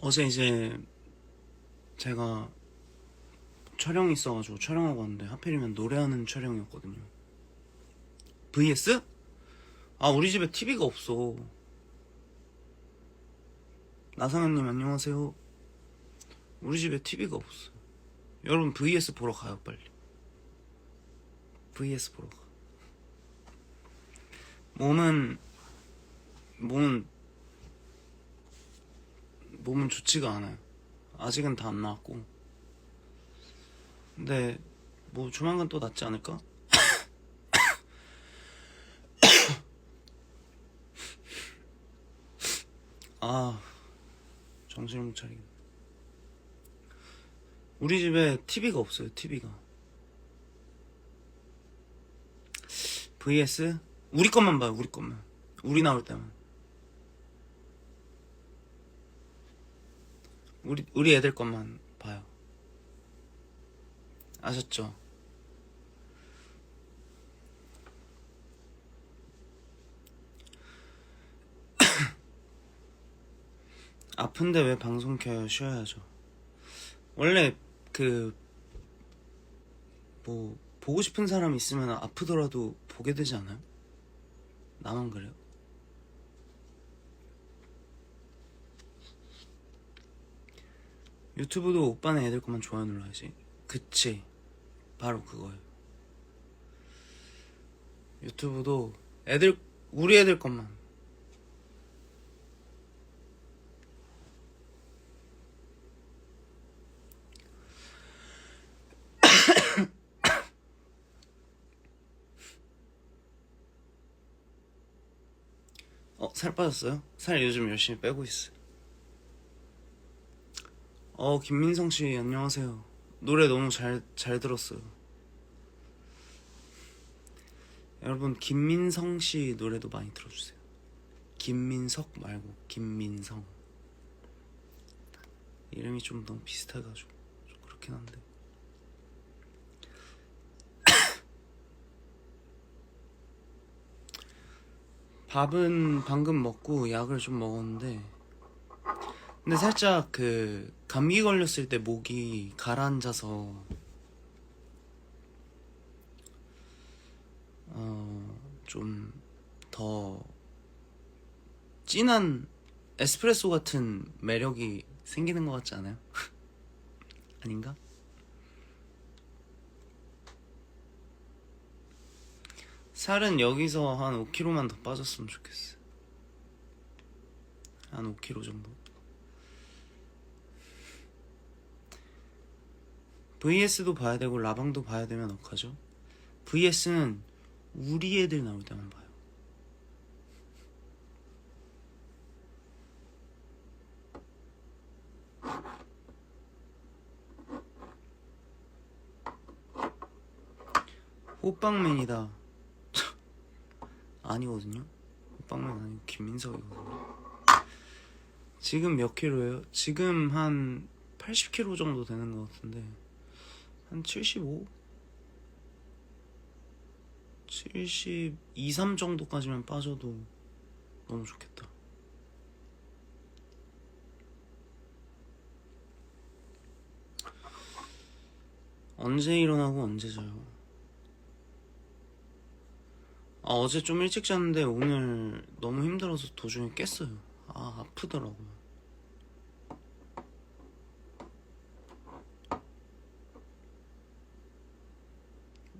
어제 이제 제가 촬영이 있어가지고 촬영하고 왔는데 하필이면 노래하는 촬영이었거든요. vs? 아, 우리 집에 TV가 없어. 나상현님 안녕하세요. 우리 집에 TV가 없어. 여러분 vs 보러 가요, 빨리. vs 보러 가. 몸은 좋지가 않아요. 아직은 다 안 나왔고. 근데 뭐 조만간 또 낫지 않을까? 아, 정신을 못 차리겠네. 우리 집에 TV가 없어요. TV가. vs? 우리 것만 봐요. 우리 것만. 우리 나올 때만. 우리 애들 것만 봐요. 아셨죠? 아픈데 왜 방송 켜요? 쉬어야죠. 원래 뭐 보고 싶은 사람 있으면 아프더라도 보게 되지 않아요? 나만 그래요? 유튜브도 오빠네 애들 것만 좋아요 눌러야지. 그치, 바로 그거예요. 유튜브도 우리 애들 것만. 살 빠졌어요? 살 요즘 열심히 빼고 있어요. 김민성씨 안녕하세요. 노래 너무 잘 들었어요. 여러분 김민성씨 노래도 많이 들어주세요. 김민석 말고 김민성. 이름이 좀 너무 비슷해가지고 좀 그렇긴 한데. 밥은 방금 먹고 약을 좀 먹었는데, 근데 살짝 감기 걸렸을 때 목이 가라앉아서 좀 더 진한 에스프레소 같은 매력이 생기는 것 같지 않아요? 아닌가? 살은 여기서 한 5kg만 더 빠졌으면 좋겠어. 한 5kg 정도. vs도 봐야 되고 라방도 봐야 되면 어떡하죠? vs는 우리 애들 나올 때만 봐요. 호빵맨이다. 아니거든요. 호빵맨 아니고 김민석이거든요. 지금 몇 킬로예요? 지금 한 80kg 정도 되는 것 같은데, 한 75? 72, 3 정도까지만 빠져도 너무 좋겠다. 언제 일어나고 언제 자요? 어제 좀 일찍 잤는데 오늘 너무 힘들어서 도중에 깼어요. 아프더라고요.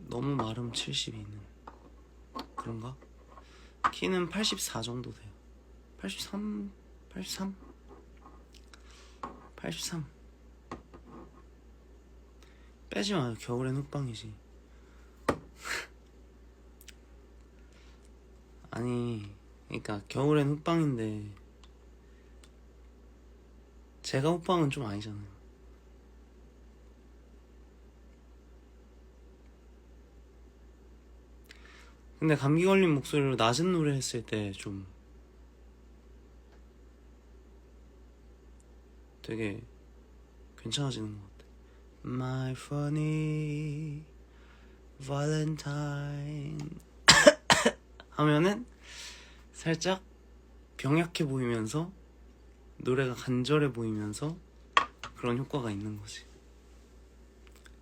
너무 마름 72는 그런가? 키는 84 정도 돼요. 83? 83? 83. 빼지 마요. 겨울엔 흑방이지. 아니, 그러니까 겨울엔 흑방인데 제가 흑방은 좀 아니잖아요. 근데 감기 걸린 목소리로 낮은 노래 했을 때 좀 되게 괜찮아지는 것 같아. My funny Valentine 하면은 살짝 병약해 보이면서 노래가 간절해 보이면서 그런 효과가 있는 거지.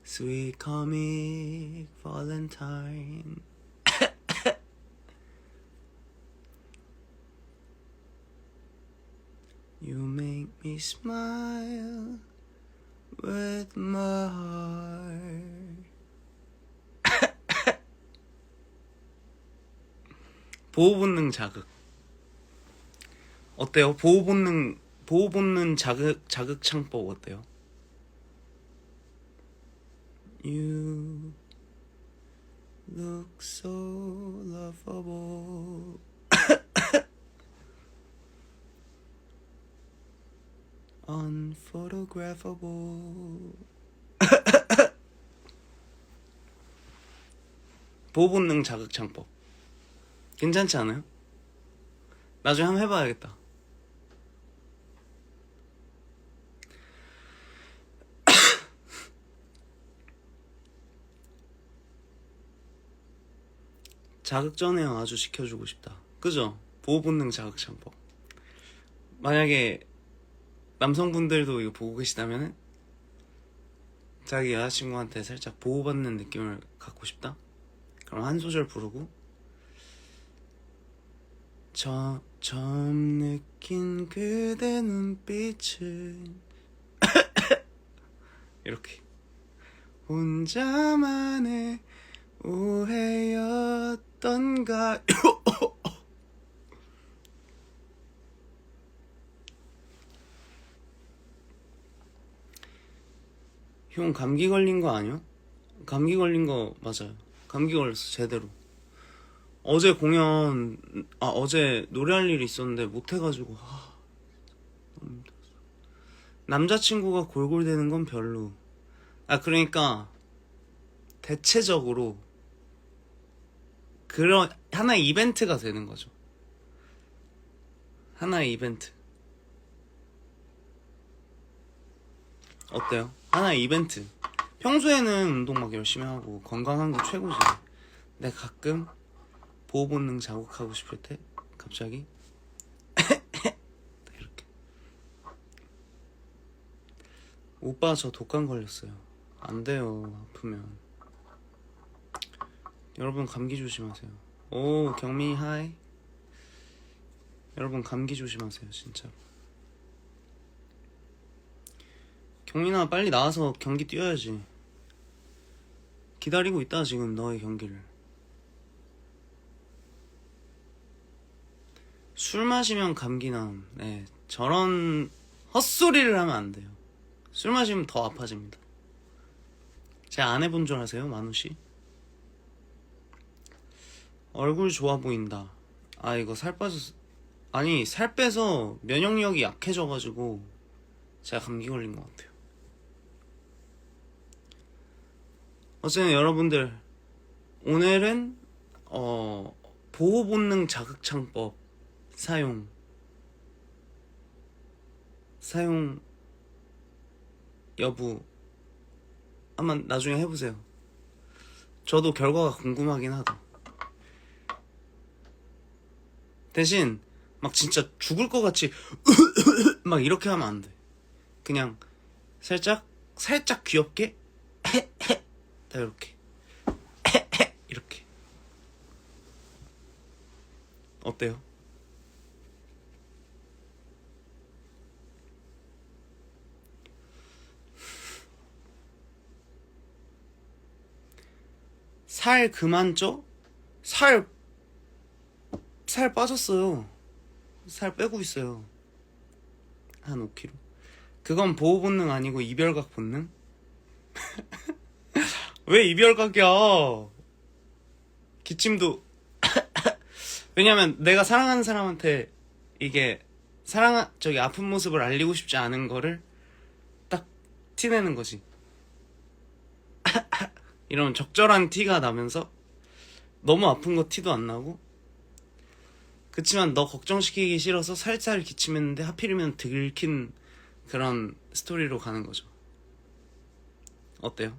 Sweet comic Valentine. You make me smile with my heart. 보호 본능 자극 어때요? 보호 본능 자극 창법 어때요? You look so lovable. Unphotographable. 보호 본능 자극 창법 괜찮지 않아요? 나중에 한번 해봐야겠다. 자극 전에 아주 지켜주고 싶다. 그죠? 보호 본능 자극 창법. 만약에 남성분들도 이거 보고 계시다면은 자기 여자친구한테 살짝 보호받는 느낌을 갖고 싶다? 그럼 한 소절 부르고 처음 느낀 그대 눈빛은 이렇게 혼자만의 오해였던가요? 형 감기 걸린 거 아니야? 감기 걸린 거 맞아요. 감기 걸렸어 제대로. 어제 어제 노래할 일이 있었는데 못해가지고 너무 힘들었어. 남자친구가 골골대는 건 별로. 그러니까 대체적으로 그런 하나의 이벤트가 되는 거죠. 하나의 이벤트. 어때요? 하나의 이벤트. 평소에는 운동 막 열심히 하고 건강한 게 최고지. 근데 가끔 보호 본능 자극하고 싶을 때 갑자기 이렇게. 오빠 저 독감 걸렸어요. 안 돼요. 아프면. 여러분 감기 조심하세요. 오 경민이 하이. 여러분 감기 조심하세요 진짜. 경민아 빨리 나와서 경기 뛰어야지. 기다리고 있다 지금 너의 경기를. 술 마시면 감기남. 네, 저런 헛소리를 하면 안 돼요. 술 마시면 더 아파집니다. 제 안 해본 줄 아세요, 만우씨? 얼굴 좋아 보인다. 이거 살 빠졌어. 아니 살 빼서 면역력이 약해져가지고 제가 감기 걸린 것 같아요. 어쨌든 여러분들 오늘은 보호 본능 자극 창법 사용 여부 한번 나중에 해보세요. 저도 결과가 궁금하긴 하다. 대신 막 진짜 죽을 것 같이 막 이렇게 하면 안 돼. 그냥 살짝 귀엽게 딱 이렇게 이렇게. 어때요? 살 그만 쪄? 살 빠졌어요. 살 빼고 있어요. 한 5kg. 그건 보호 본능 아니고 이별각 본능? 왜 이별각이야? 기침도 왜냐면 내가 사랑하는 사람한테 이게 저기 아픈 모습을 알리고 싶지 않은 거를 딱 티내는 거지. 이런 적절한 티가 나면서 너무 아픈 거 티도 안 나고. 그치만 너 걱정시키기 싫어서 살살 기침했는데 하필이면 들킨 그런 스토리로 가는 거죠. 어때요?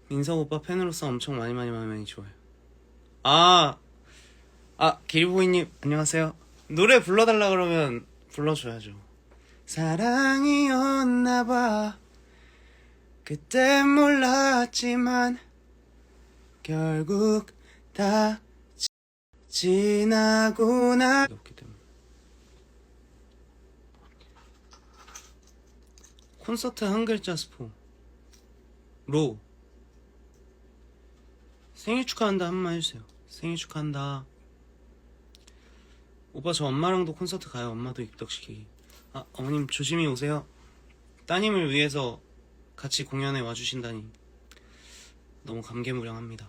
민석 오빠 팬으로서 엄청 많이 좋아요. 기리보이님 안녕하세요. 노래 불러달라 그러면 불러줘야죠. 사랑이었나봐. 그땐 몰랐지만 결국 다 지나고 나 없기 때문에. 콘서트 한 글자 스포. 로. 생일 축하한다 한번 해주세요. 생일 축하한다. 오빠 저 엄마랑도 콘서트 가요. 엄마도 입덕시키기. 아, 어머님 조심히 오세요. 따님을 위해서 같이 공연에 와주신다니 너무 감개무량합니다.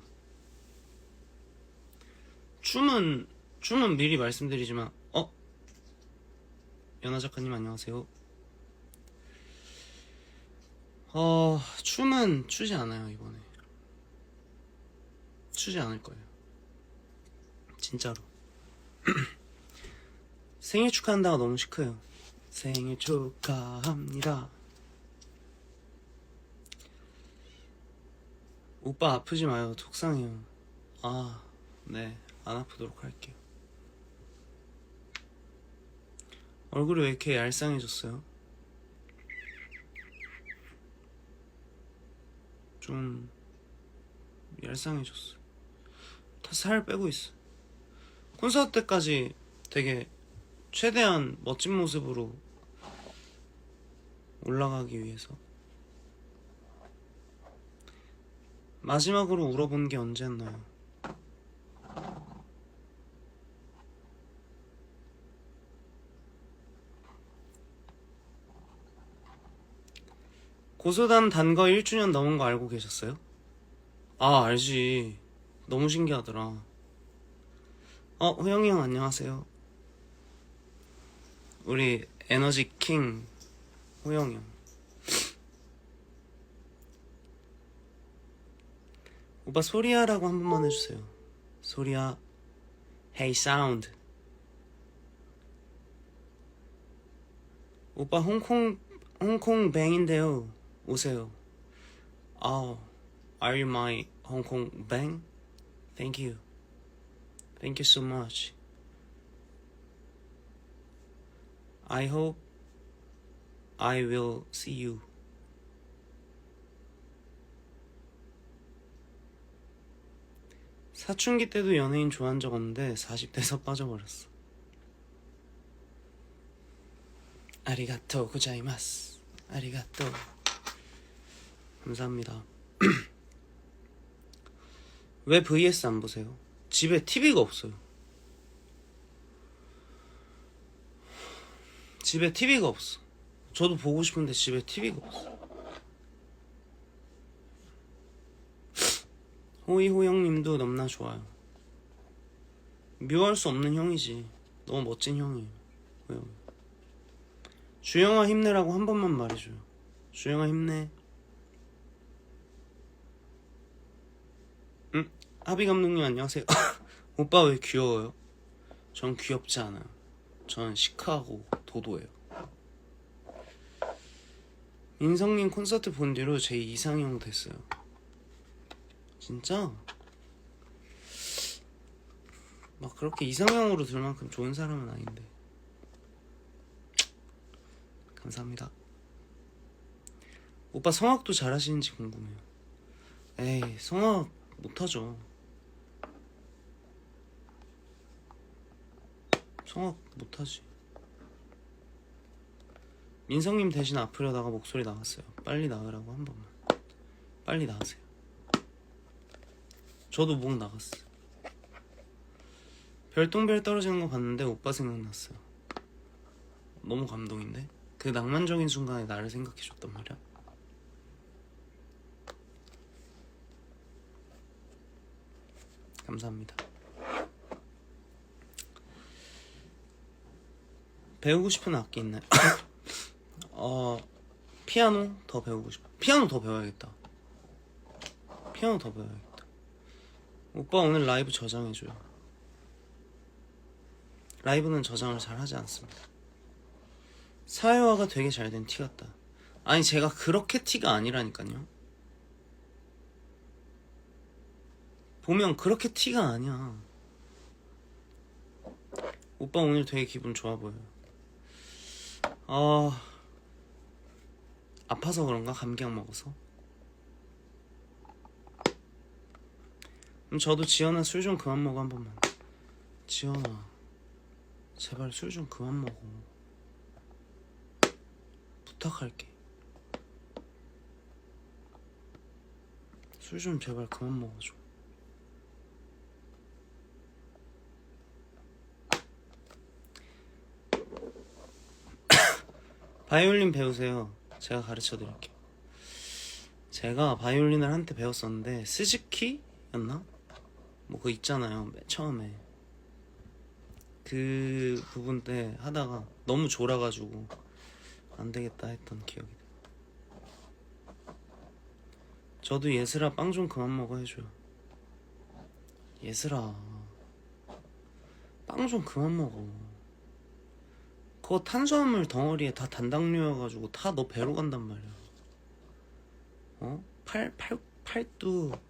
춤은 미리 말씀드리지만 연아 작가님 안녕하세요. 춤은 추지 않아요. 이번에 추지 않을 거예요. 진짜로. 생일 축하한다가 너무 시크해요. 생일 축하합니다. 오빠 아프지 마요. 속상해요. 아, 네, 안 아프도록 할게요. 얼굴이 왜 이렇게 얄쌍해졌어요? 좀 얄쌍해졌어. 다 살 빼고 있어. 콘서트 때까지 되게 최대한 멋진 모습으로 올라가기 위해서. 마지막으로 울어본 게 언제였나요? 고소단 단거 1주년 넘은 거 알고 계셨어요? 아, 알지. 너무 신기하더라. 호영이 형 안녕하세요. 우리 에너지 킹 호영이 형. 오빠 소리야라고 한 번만 해주세요. 소리야. Hey sound. 오빠 홍콩 뱅인데요. 오세요. Are you my Hong Kong bang? Thank you. Thank you so much. I hope I will see you. 사춘기 때도 연예인 좋아한 적 없는데 40대에서 빠져버렸어. 아리가토 고자이마스. 아리가토. 감사합니다. 왜 VS 안 보세요? 집에 TV가 없어요. 집에 TV가 없어. 저도 보고 싶은데 집에 TV가 없어. 호이호 형님도 넘나 좋아요. 묘할 수 없는 형이지. 너무 멋진 형이에요. 호영. 주영아 힘내라고 한 번만 말해줘요. 주영아 힘내. 응? 하비 감독님 안녕하세요. 오빠 왜 귀여워요? 전 귀엽지 않아요. 전 시크하고 도도해요. 민성님 콘서트 본 뒤로 제 이상형 됐어요. 진짜? 막 그렇게 이상형으로 들 만큼 좋은 사람은 아닌데. 감사합니다. 오빠 성악도 잘하시는지 궁금해요. 에이, 성악 못하죠. 성악 못하지. 민성님 대신 아프려다가 목소리 나갔어요. 빨리 나으라고 한 번만. 빨리 나으세요. 저도 목 나갔어. 별똥별 떨어지는 거 봤는데 오빠 생각났어요. 너무 감동인데? 그 낭만적인 순간에 나를 생각해줬단 말이야. 감사합니다. 배우고 싶은 악기 있나요? 피아노 더 배우고 싶어. 피아노 더 배워야겠다. 피아노 더 배워야겠다. 오빠 오늘 라이브 저장해줘요. 라이브는 저장을 잘 하지 않습니다. 사회화가 되게 잘 된 티 같다. 아니 제가 그렇게 티가 아니라니까요. 보면 그렇게 티가 아니야. 오빠 오늘 되게 기분 좋아 보여요. 아, 아파서 그런가? 감기약 먹어서? 그럼 저도 지연아 술 좀 그만 먹어 한 번만. 지연아 제발 술 좀 그만 먹어. 부탁할게. 술 좀 제발 그만 먹어줘. 바이올린 배우세요. 제가 가르쳐 드릴게요. 제가 바이올린을 한때 배웠었는데 스즈키였나? 뭐 그거 있잖아요. 맨 처음에 그 부분 때 하다가 너무 졸아가지고 안 되겠다 했던 기억이 나요. 저도 예슬아 빵 좀 그만 먹어 해줘요. 예슬아 빵 좀 그만 먹어. 그거 탄수화물 덩어리에 다 단당류여가지고 다 너 배로 간단 말이야. 어? 팔뚝,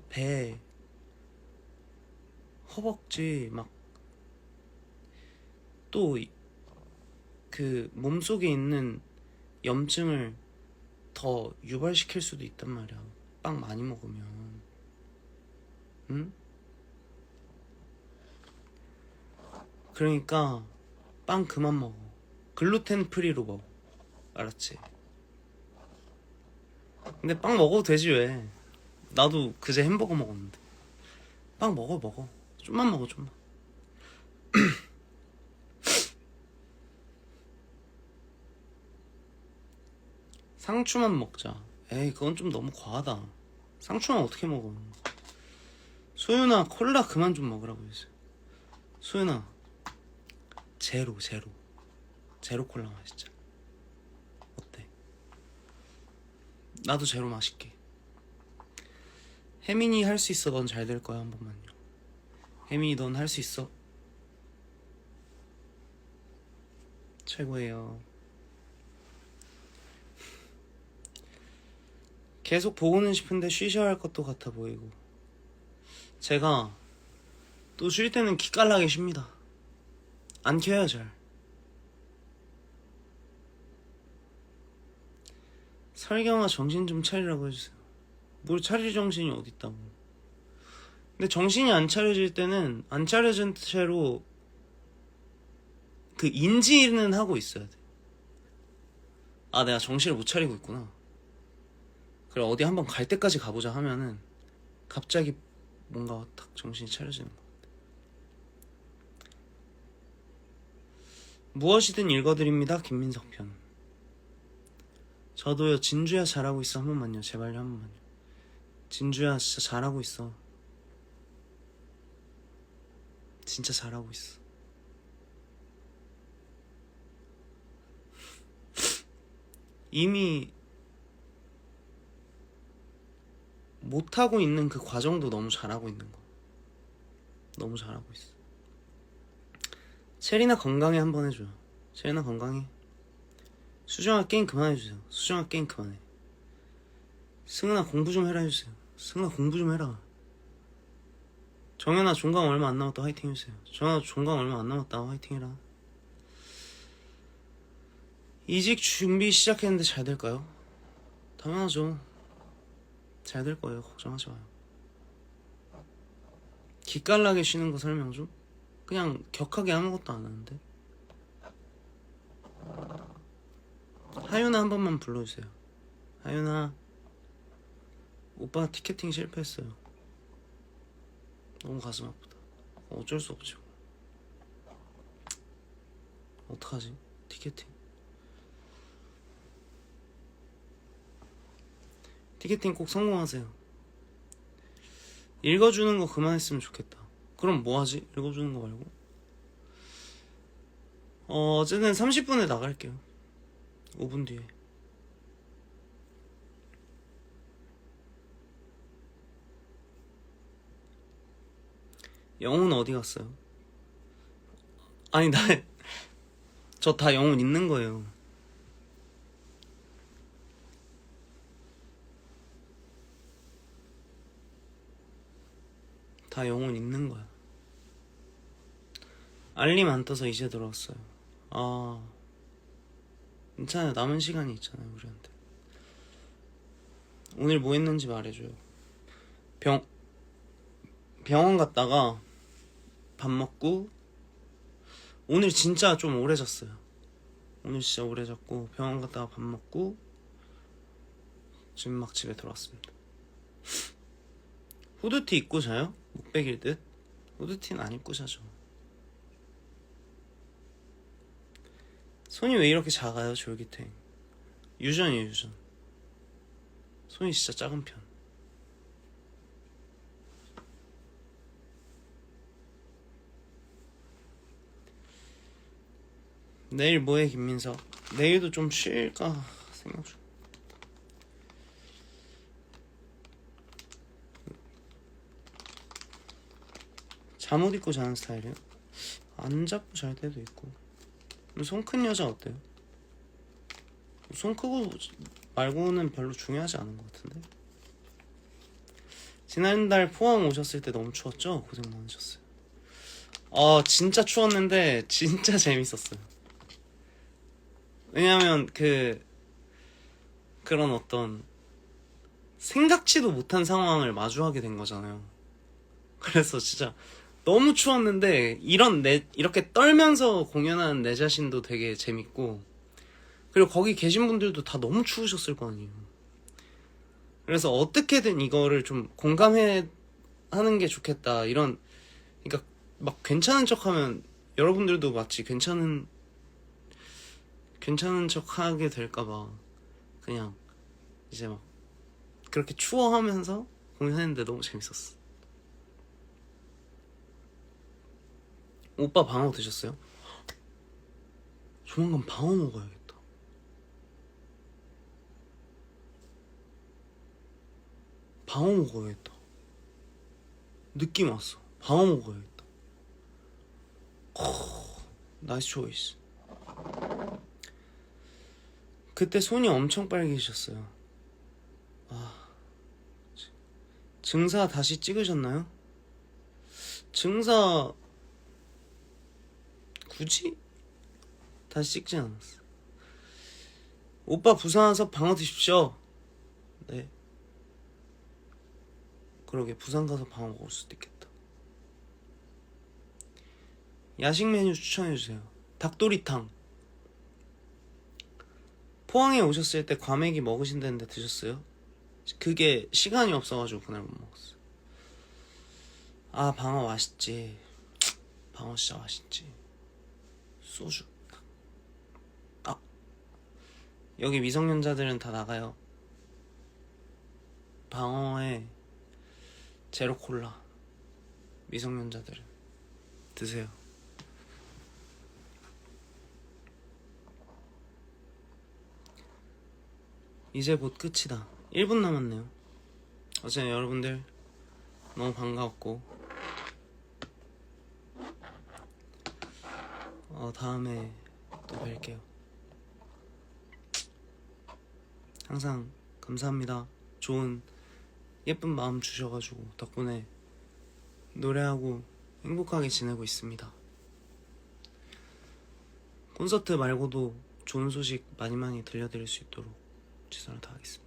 배, 허벅지 막 또 그 몸속에 있는 염증을 더 유발시킬 수도 있단 말이야. 빵 많이 먹으면. 응? 그러니까 빵 그만 먹어. 글루텐 프리로 먹어. 알았지? 근데 빵 먹어도 되지 왜. 나도 그제 햄버거 먹었는데. 빵 먹어. 좀만 먹어 좀만. 상추만 먹자. 에이 그건 좀 너무 과하다. 상추만 어떻게 먹어. 소윤아 콜라 그만 좀 먹으라고 했어. 소윤아 제로 콜라 마시자. 어때? 나도 제로 마실게. 혜민이 할 수 있어. 넌 잘 될 거야. 한 번만요. 혜민이 넌 할 수 있어. 최고예요. 계속 보고는 싶은데 쉬셔야 할 것도 같아 보이고. 제가 또 쉴 때는 기깔나게 쉽니다. 안 켜요 잘. 설경아 정신 좀 차리라고 해주세요. 뭘 차릴 정신이 어딨다고. 근데 정신이 안 차려질 때는 안 차려진 채로 그 인지는 하고 있어야 돼. 아 내가 정신을 못 차리고 있구나. 그래 어디 한번 갈 때까지 가보자 하면은 갑자기 뭔가 탁 정신이 차려지는 거. 무엇이든 읽어드립니다. 김민석 편. 저도요. 진주야 잘하고 있어. 한 번만요. 제발요. 한 번만요. 진주야 진짜 잘하고 있어. 진짜 잘하고 있어. 이미 못하고 있는 그 과정도 너무 잘하고 있는 거. 너무 잘하고 있어. 체리나 건강해 한번 해줘요. 체리나 건강해. 수정아 게임 그만해주세요. 수정아 게임 그만해. 승은아 공부 좀 해라 해주세요. 승은아 공부 좀 해라. 정연아 종강 얼마 안 남았다 화이팅 해주세요. 정연아 종강 얼마 안 남았다 화이팅 해라. 이직 준비 시작했는데 잘 될까요? 당연하죠. 잘 될 거예요. 걱정하지 마요. 기깔나게 쉬는 거 설명 좀? 그냥 격하게 아무것도 안 하는데. 하윤아 한 번만 불러주세요. 하윤아 오빠 티켓팅 실패했어요. 너무 가슴 아프다. 어쩔 수 없지. 어떡하지? 티켓팅 꼭 성공하세요. 읽어주는 거 그만했으면 좋겠다. 그럼 뭐하지? 읽어주는 거 말고. 어쨌든 30분에 나갈게요. 5분 뒤에. 영혼 어디 갔어요? 아니 저 다 영혼 있는 거예요. 다 영혼 있는 거야. 알림 안 떠서 이제 들어왔어요. 아, 괜찮아요. 남은 시간이 있잖아요, 우리한테. 오늘 뭐 했는지 말해줘요. 병원 갔다가 밥 먹고, 오늘 진짜 좀 오래 잤어요. 오늘 진짜 오래 잤고, 병원 갔다가 밥 먹고, 지금 막 집에 들어왔습니다. 후드티 입고 자요? 목베길 듯? 후드티는 안 입고 자죠. 손이 왜 이렇게 작아요, 졸기탱? 유전이에요, 유전. 손이 진짜 작은 편. 내일 뭐해, 김민석? 내일도 좀 쉴까 생각 중. 잠옷 입고 자는 스타일이에요? 안 잡고 잘 때도 있고. 손 큰 여자 어때요? 손 크고 말고는 별로 중요하지 않은 것 같은데. 지난달 포항 오셨을 때 너무 추웠죠? 고생 많으셨어요. 진짜 추웠는데 진짜 재밌었어요. 왜냐면 그런 어떤 생각지도 못한 상황을 마주하게 된 거잖아요. 그래서 진짜 너무 추웠는데 이렇게 떨면서 공연하는 내 자신도 되게 재밌고, 그리고 거기 계신 분들도 다 너무 추우셨을 거 아니에요. 그래서 어떻게든 이거를 좀 공감해 하는 게 좋겠다. 그러니까 막 괜찮은 척하면 여러분들도 마치 괜찮은 척하게 될까봐 그냥 이제 막 그렇게 추워하면서 공연했는데 너무 재밌었어. 오빠 방어 드셨어요? 조만간 방어 먹어야겠다. 방어 먹어야겠다. 느낌 왔어. 방어 먹어야겠다. 나이스 초이스. 그때 손이 엄청 빨개지셨어요. 증사 다시 찍으셨나요? 증사 굳이 다시 찍지 않았어. 오빠 부산 와서 방어 드십시오. 네. 그러게 부산 가서 방어 먹을 수도 있겠다. 야식 메뉴 추천해주세요. 닭도리탕. 포항에 오셨을 때 과메기 먹으신다는데 드셨어요? 그게 시간이 없어가지고 그날 못 먹었어요. 방어 맛있지. 방어 진짜 맛있지. 소주. 여기 미성년자들은 다 나가요. 방어에 제로 콜라. 미성년자들은 드세요. 이제 곧 끝이다. 1분 남았네요. 어쨌든 여러분들 너무 반가웠고, 다음에 또 뵐게요. 항상 감사합니다. 좋은 예쁜 마음 주셔가지고 덕분에 노래하고 행복하게 지내고 있습니다. 콘서트 말고도 좋은 소식 많이 들려드릴 수 있도록 최선을 다하겠습니다.